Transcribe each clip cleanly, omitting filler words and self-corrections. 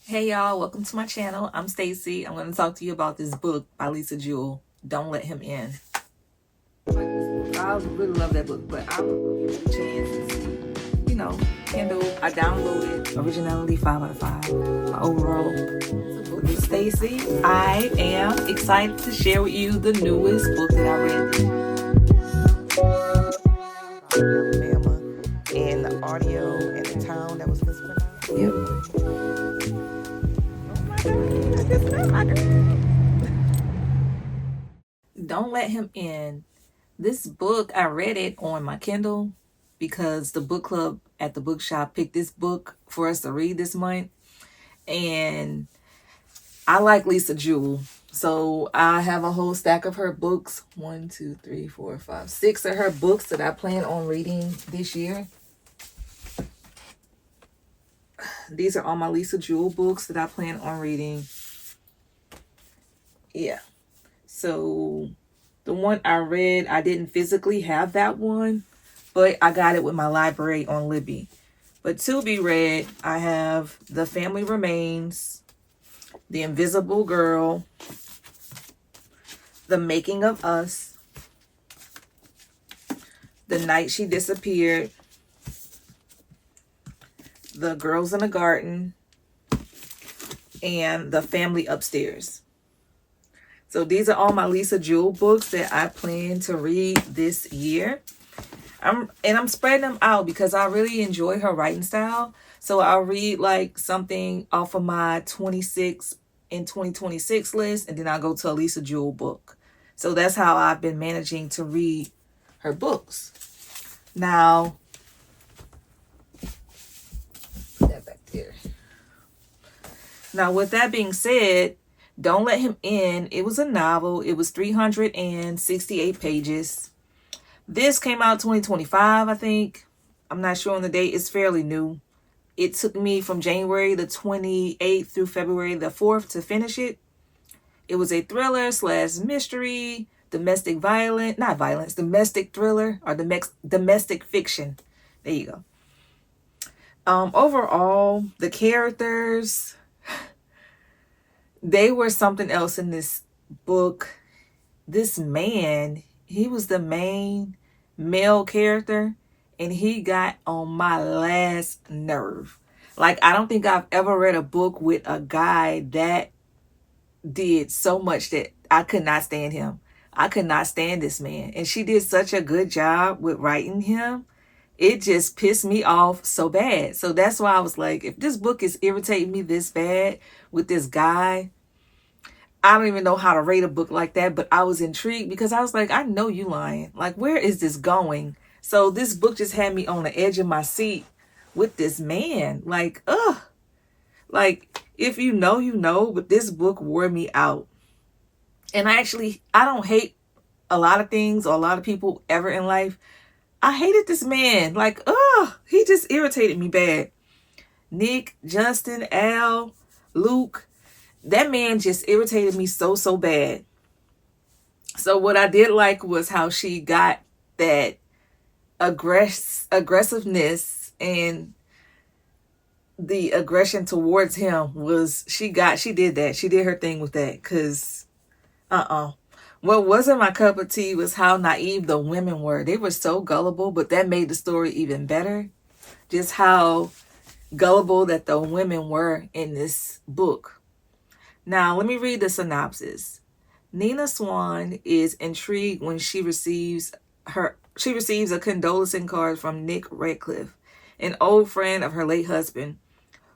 Hey y'all, welcome to my channel. I'm Stacy. I'm going to talk to you about this book by Lisa Jewell, Don't Let Him In. I really love that book, but I will give it a chance and see. Kindle, I downloaded Originality 5 out of 5. My overall with Stacy. I am excited to share with you the newest book that I read. Alabama, and the audio and the town that was mispronounced. Don't Let Him In. This book, I read it on my Kindle because the book club at the bookshop picked this book for us to read this month. And I like Lisa Jewell. So I have a whole stack of her books. 1, 2, 3, 4, 5, 6 of her books that I plan on reading this year. These are all my Lisa Jewell books that I plan on reading. Yeah. So the one I read, I didn't physically have that one, but I got it with my library on Libby. But to be read, I have The Family Remains, The Invisible Girl, The Making of Us, The Night She Disappeared, The Girls in the Garden, and The Family Upstairs. So these are all my Lisa Jewell books that I plan to read this year. I'm spreading them out because I really enjoy her writing style. So I'll read like something off of my 26 in 2026 list, and then I'll go to a Lisa Jewell book. So that's how I've been managing to read her books. Now, put that back there. Now, with that being said, Don't Let Him In, it was a novel. It was 368 pages. This came out 2025, I think. I'm not sure on the date. It's fairly new. It took me from January the 28th through February the 4th to finish it. It was a thriller / mystery, domestic thriller, or domestic fiction. There you go. Overall, the characters, they were something else in this book. This man, he was the main male character, and he got on my last nerve. Like, I don't think I've ever read a book with a guy that did so much that I could not stand him. I could not stand this man. And she did such a good job with writing him. It just pissed me off so bad. So that's why I was like, if this book is irritating me this bad with this guy, I don't even know how to rate a book like that, but I was intrigued because I was like, I know you lying. Like, where is this going? So this book just had me on the edge of my seat with this man. Like, ugh. Like, if you know, you know, but this book wore me out. And I don't hate a lot of things or a lot of people ever in life. I hated this man. Like, ugh, he just irritated me bad. Nick, Justin, Al, Luke, that man just irritated me so bad. So what I did like was how she got that aggressiveness, and the aggression towards him was, she did that. She did her thing with that. Cause what wasn't my cup of tea was how naive the women were. They were so gullible, but that made the story even better. Just how gullible that the women were in this book. Now, let me read the synopsis. Nina Swan is intrigued when she receives a condolence card from Nick Radcliffe, an old friend of her late husband,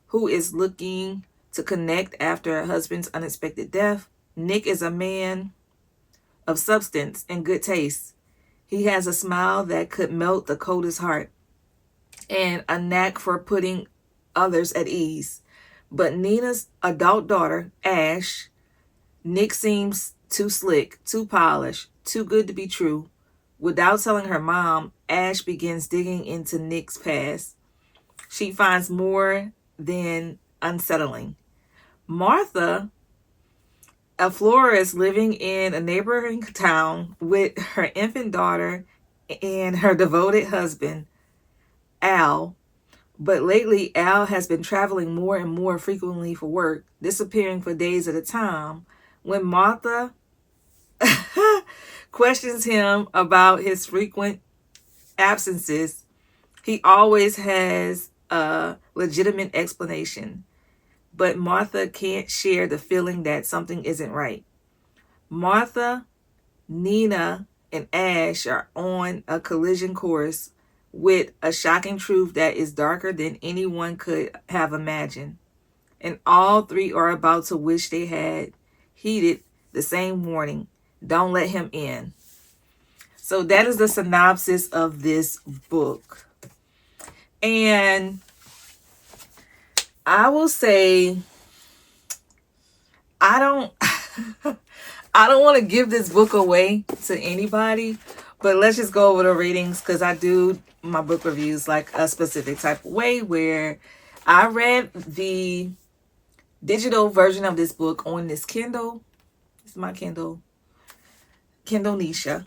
who is looking to connect after her husband's unexpected death. Nick is a man of substance and good taste. He has a smile that could melt the coldest heart and a knack for putting others at ease. But Nina's adult daughter, Ash, Nick seems too slick, too polished, too good to be true. Without telling her mom, Ash begins digging into Nick's past. She finds more than unsettling. Martha, a florist living in a neighboring town with her infant daughter and her devoted husband, Al, But lately, Al has been traveling more and more frequently for work, disappearing for days at a time. When Martha questions him about his frequent absences, he always has a legitimate explanation. But Martha can't share the feeling that something isn't right. Martha, Nina, and Ash are on a collision course with a shocking truth that is darker than anyone could have imagined. And all three are about to wish they had heeded the same warning. Don't let him in. So that is the synopsis of this book. And I will say, I don't I don't want to give this book away to anybody, but let's just go over the ratings, because I do my book reviews like a specific type of way, where I read the digital version of this book on this Kindle. It's my Kindle Nisha.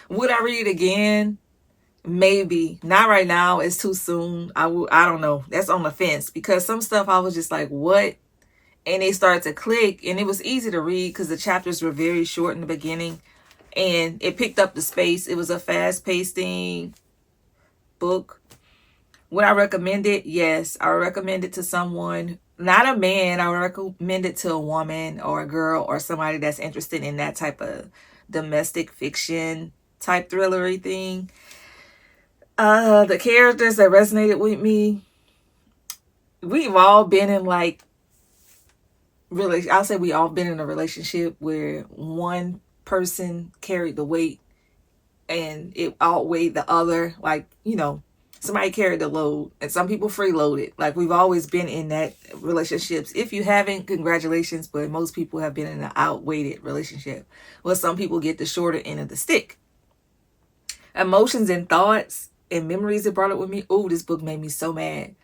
Would I read it again? Maybe. Not right now. It's too soon. I don't know. That's on the fence, because some stuff I was just like, what? And they started to click, and it was easy to read because the chapters were very short in the beginning, and it picked up the space. It was a fast-pacing book. Would I recommend it? Yes. I would recommend it to someone, not a man. I would recommend it to a woman or a girl or somebody that's interested in that type of domestic fiction type thrillery thing. The characters that resonated with me, we've all been in like, really, I'll say we all been in a relationship where one person carried the weight and it outweighed the other. Like, you know, somebody carried the load, and some people freeloaded. Like, we've always been in that relationships. If you haven't, congratulations, but most people have been in an outweighted relationship. Well, some people get the shorter end of the stick. Emotions and thoughts and memories that brought up with me. Oh, this book made me so mad.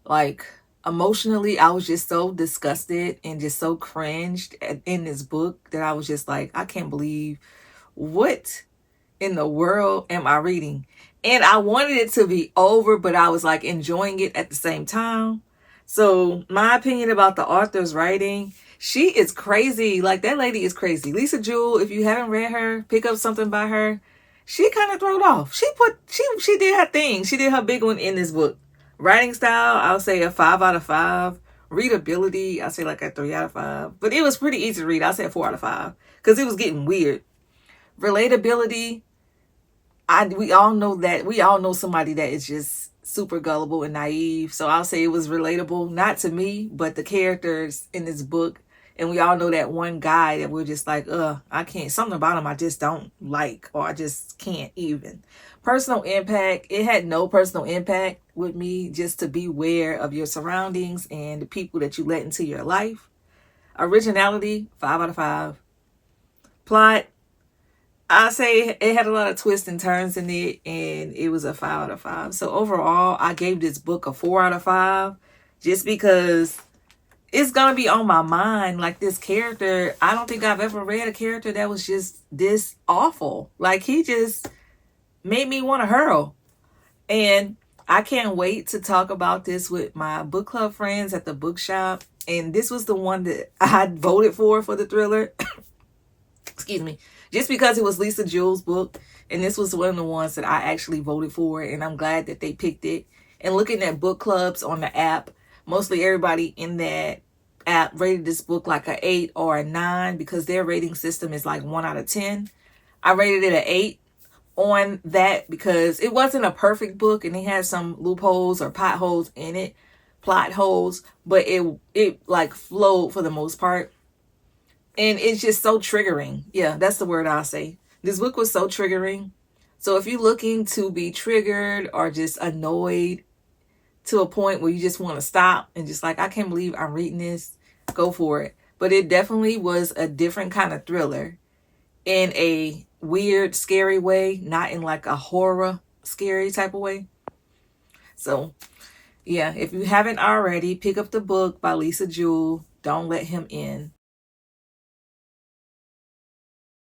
Like, emotionally, I was just so disgusted and just so cringed in this book that I was just like, I can't believe, what in the world am I reading? And I wanted it to be over, but I was like enjoying it at the same time. So my opinion about the author's writing, she is crazy. Like, that lady is crazy. Lisa Jewell, if you haven't read her, pick up something by her. She kind of throwed off. She did her thing. She did her big one in this book. Writing style, I'll say a 5 out of 5. Readability, I'll say like a 3 out of 5. But it was pretty easy to read. I'll say a 4 out of 5 because it was getting weird. Relatability, we all know somebody that is just super gullible and naive. So I'll say it was relatable, not to me, but the characters in this book. And we all know that one guy that we're just like, I can't, something about him I just don't like, or I just can't even. Personal impact, it had no personal impact with me, just to be aware of your surroundings and the people that you let into your life. Originality, 5 out of 5. Plot, I say it had a lot of twists and turns in it, and it was a 5 out of 5. So overall, I gave this book a 4 out of 5, just because it's going to be on my mind. Like, this character, I don't think I've ever read a character that was just this awful. Like, he just made me want to hurl. And I can't wait to talk about this with my book club friends at the bookshop. And this was the one that I voted for the thriller. Excuse me. Just because it was Lisa Jewell's book. And this was one of the ones that I actually voted for. And I'm glad that they picked it. And looking at book clubs on the app, mostly everybody in that app rated this book like a 8 or a 9, because their rating system is like 1 out of 10. I rated it an 8 on that because it wasn't a perfect book, and it had some loopholes or potholes in it, plot holes, but it like flowed for the most part. And it's just so triggering. Yeah, that's the word I'll say. This book was so triggering. So if you're looking to be triggered or just annoyed to a point where you just want to stop and just like, I can't believe I'm reading this, go for it. But it definitely was a different kind of thriller in a weird, scary way, not in like a horror, scary type of way. So yeah, if you haven't already, pick up the book by Lisa Jewell, Don't Let Him In.